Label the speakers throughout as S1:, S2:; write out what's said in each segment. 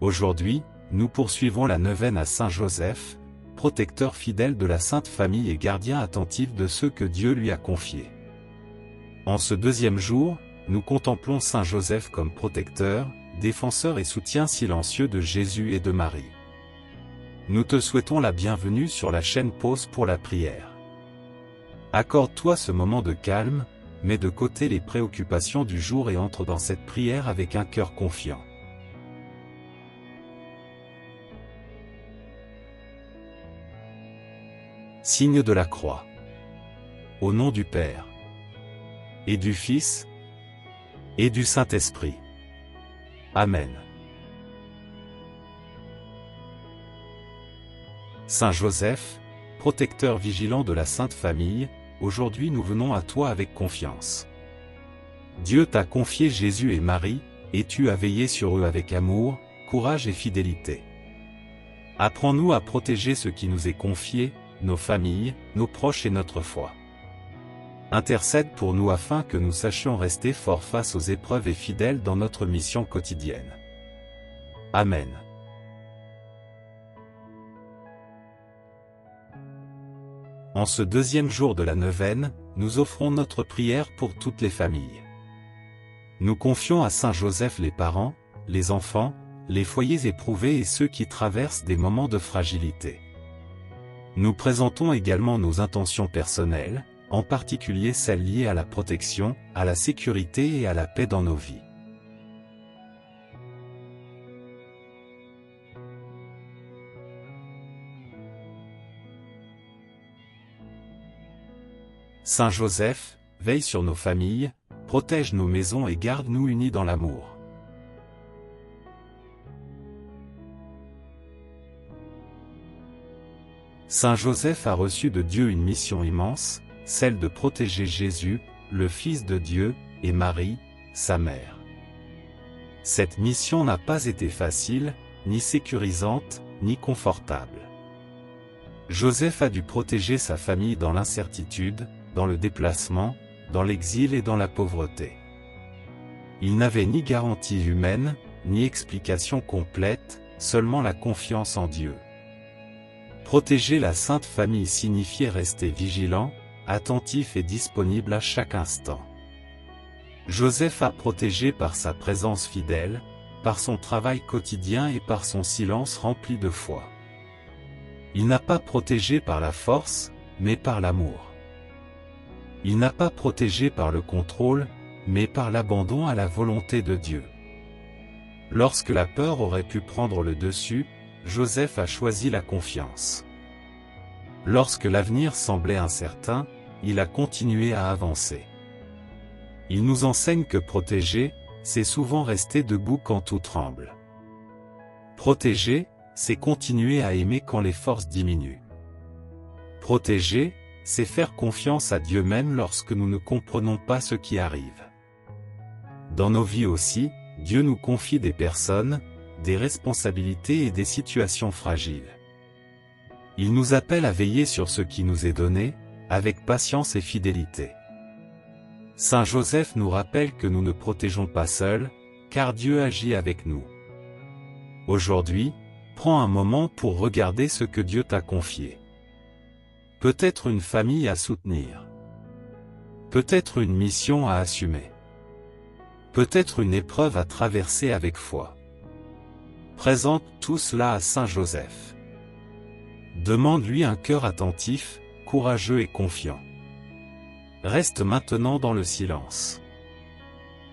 S1: Aujourd'hui, nous poursuivons la neuvaine à Saint Joseph, protecteur fidèle de la Sainte Famille et gardien attentif de ceux que Dieu lui a confiés. En ce deuxième jour, nous contemplons Saint Joseph comme protecteur, défenseur et soutien silencieux de Jésus et de Marie. Nous te souhaitons la bienvenue sur la chaîne Pause pour la prière. Accorde-toi ce moment de calme, mets de côté les préoccupations du jour et entre dans cette prière avec un cœur confiant. Signe de la croix. Au nom du Père, et du Fils, et du Saint-Esprit. Amen. Saint Joseph, protecteur vigilant de la Sainte Famille, aujourd'hui nous venons à toi avec confiance. Dieu t'a confié Jésus et Marie, et tu as veillé sur eux avec amour, courage et fidélité. Apprends-nous à protéger ce qui nous est confié, nos familles, nos proches et notre foi. Intercède pour nous afin que nous sachions rester forts face aux épreuves et fidèles dans notre mission quotidienne. Amen. En ce deuxième jour de la neuvaine, nous offrons notre prière pour toutes les familles. Nous confions à Saint Joseph les parents, les enfants, les foyers éprouvés et ceux qui traversent des moments de fragilité. Nous présentons également nos intentions personnelles, en particulier celles liées à la protection, à la sécurité et à la paix dans nos vies. Saint Joseph, veille sur nos familles, protège nos maisons et garde-nous unis dans l'amour. Saint Joseph a reçu de Dieu une mission immense, celle de protéger Jésus, le Fils de Dieu, et Marie, sa mère. Cette mission n'a pas été facile, ni sécurisante, ni confortable. Joseph a dû protéger sa famille dans l'incertitude, dans le déplacement, dans l'exil et dans la pauvreté. Il n'avait ni garantie humaine, ni explication complète, seulement la confiance en Dieu. Protéger la Sainte Famille signifiait rester vigilant, attentif et disponible à chaque instant. Joseph a protégé par sa présence fidèle, par son travail quotidien et par son silence rempli de foi. Il n'a pas protégé par la force, mais par l'amour. Il n'a pas protégé par le contrôle, mais par l'abandon à la volonté de Dieu. Lorsque la peur aurait pu prendre le dessus, Joseph a choisi la confiance. Lorsque l'avenir semblait incertain, il a continué à avancer. Il nous enseigne que protéger, c'est souvent rester debout quand tout tremble. Protéger, c'est continuer à aimer quand les forces diminuent. Protéger, c'est faire confiance à Dieu même lorsque nous ne comprenons pas ce qui arrive. Dans nos vies aussi, Dieu nous confie des personnes, des responsabilités et des situations fragiles. Il nous appelle à veiller sur ce qui nous est donné, avec patience et fidélité. Saint Joseph nous rappelle que nous ne protégeons pas seuls, car Dieu agit avec nous. Aujourd'hui, prends un moment pour regarder ce que Dieu t'a confié. Peut-être une famille à soutenir. Peut-être une mission à assumer. Peut-être une épreuve à traverser avec foi. Présente tout cela à Saint Joseph. Demande-lui un cœur attentif, courageux et confiant. Reste maintenant dans le silence.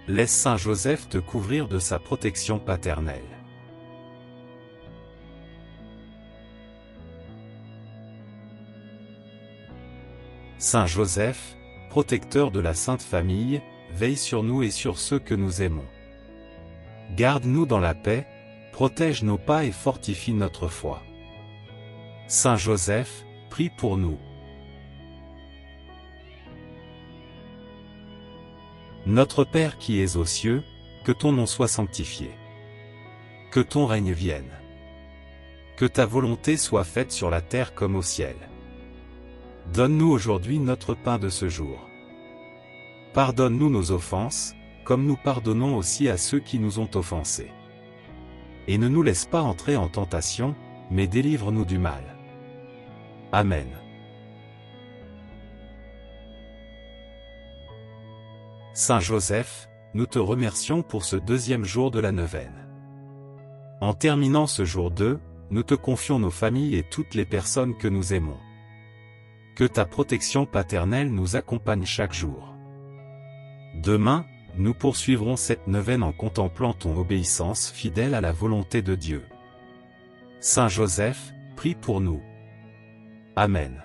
S1: Laisse Saint Joseph te couvrir de sa protection paternelle. Saint Joseph, protecteur de la Sainte Famille, veille sur nous et sur ceux que nous aimons. Garde-nous dans la paix, protège nos pas et fortifie notre foi. Saint Joseph, prie pour nous. Notre Père qui es aux cieux, que ton nom soit sanctifié. Que ton règne vienne. Que ta volonté soit faite sur la terre comme au ciel. Donne-nous aujourd'hui notre pain de ce jour. Pardonne-nous nos offenses, comme nous pardonnons aussi à ceux qui nous ont offensés. et ne nous laisse pas entrer en tentation, mais délivre-nous du mal. Amen. Saint Joseph, nous te remercions pour ce deuxième jour de la neuvaine. En terminant ce jour 2, nous te confions nos familles et toutes les personnes que nous aimons. Que ta protection paternelle nous accompagne chaque jour. Demain, nous poursuivrons cette neuvaine en contemplant ton obéissance fidèle à la volonté de Dieu. Saint Joseph, prie pour nous. Amen.